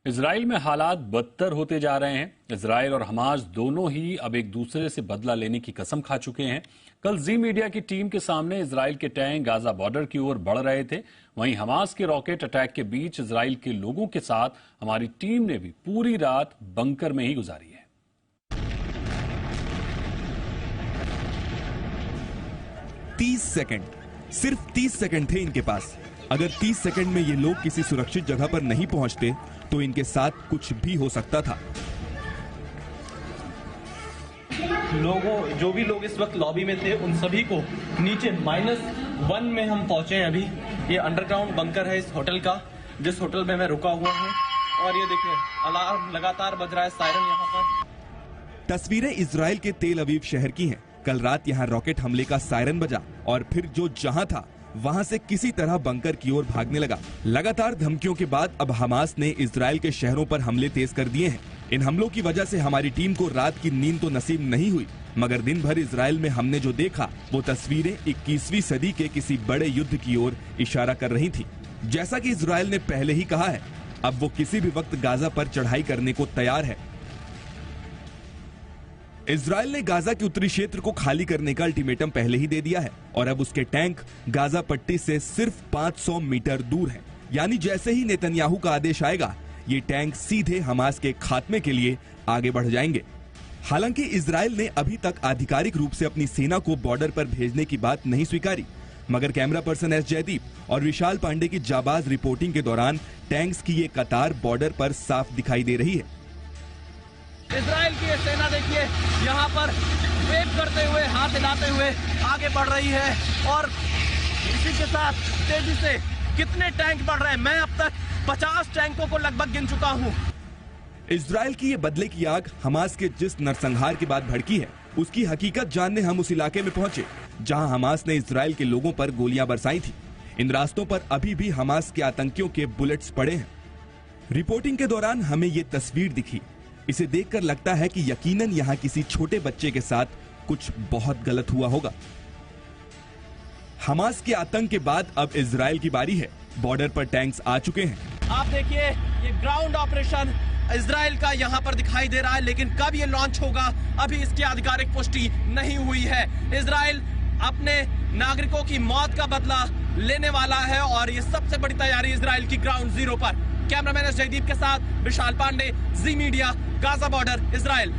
Israel में हालात बदतर होते जा रहे हैं। इजराइल और हमास दोनों ही अब एक दूसरे से बदला लेने की कसम खा चुके हैं। कल जी मीडिया की टीम के सामने इजराइल के टैंक गाजा बॉर्डर की ओर बढ़ रहे थे, वहीं हमास के रॉकेट अटैक के बीच इजराइल के लोगों के साथ हमारी टीम ने भी पूरी रात बंकर में ही गुजारी है। 30 सेकंड, सिर्फ 30 सेकंड थे इनके पास। अगर 30 सेकंड में ये लोग किसी सुरक्षित जगह पर नहीं पहुंचते तो इनके साथ कुछ भी हो सकता था। जो भी लोग इस वक्त लॉबी में थे उन सभी को नीचे -1 में हम पहुंचे हैं। अभी ये अंडरग्राउंड बंकर है इस होटल का, जिस होटल में मैं रुका हुआ हूं। और ये देखिए अलार्म लगातार बज रहा है, सायरन यहाँ पर। तस्वीरें इजराइल के तेल अवीव शहर की हैं। कल रात यहाँ रॉकेट हमले का सायरन बजा और फिर जो जहां था वहां से किसी तरह बंकर की ओर भागने लगा। लगातार धमकियों के बाद अब हमास ने इजराइल के शहरों पर हमले तेज कर दिए हैं। इन हमलों की वजह से हमारी टीम को रात की नींद तो नसीब नहीं हुई, मगर दिन भर इजराइल में हमने जो देखा वो तस्वीरें 21वीं सदी के किसी बड़े युद्ध की ओर इशारा कर रही थी। जैसा कि इजराइल ने पहले ही कहा है, अब वो किसी भी वक्त गाजा पर चढ़ाई करने को तैयार है। इजराइल ने गाजा के उत्तरी क्षेत्र को खाली करने का अल्टीमेटम पहले ही दे दिया है और अब उसके टैंक गाजा पट्टी से सिर्फ 500 मीटर दूर हैं। यानी जैसे ही नेतन्याहू का आदेश आएगा, ये टैंक सीधे हमास के खात्मे के लिए आगे बढ़ जाएंगे। हालांकि इजराइल ने अभी तक आधिकारिक रूप से अपनी सेना को बॉर्डर पर भेजने की बात नहीं स्वीकारी, मगर कैमरा पर्सन एस जयदीप और विशाल पांडे की जाबाज रिपोर्टिंग के दौरान टैंक्स की ये कतार बॉर्डर पर साफ दिखाई दे रही है। इजराइल की सेना देखिए यहाँ पर वेव करते हुए, हाथ हिलाते हुए आगे बढ़ रही है और इसी के साथ तेजी से कितने टैंक बढ़ रहे हैं, मैं अब तक 50 टैंकों को लगभग गिन चुका हूँ। इजराइल की ये बदले की आग हमास के जिस नरसंहार के बाद भड़की है, उसकी हकीकत जानने हम उस इलाके में पहुंचे जहां हमास ने इजराइल के लोगों पर गोलियां बरसाई थी। इन रास्तों पर अभी भी हमास के आतंकियों के बुलेट्स पड़े हैं। रिपोर्टिंग के दौरान हमें ये तस्वीर दिखी। इसे देखकर लगता है कि यकीनन यहाँ किसी छोटे बच्चे के साथ कुछ बहुत गलत हुआ होगा। हमास के आतंक के बाद अब इजराइल की बारी है। बॉर्डर पर टैंक्स आ चुके हैं। आप देखिए ये ग्राउंड ऑपरेशन इजराइल का यहाँ पर दिखाई दे रहा है, लेकिन कब ये लॉन्च होगा अभी इसकी आधिकारिक पुष्टि नहीं हुई है। इजराइल अपने नागरिकों की मौत का बदला लेने वाला है और ये सबसे बड़ी तैयारी इजराइल की ग्राउंड जीरो पर। कैमरामैन जयदीप के साथ विशाल पांडे, जी मीडिया, गाजा बॉर्डर, इजराइल।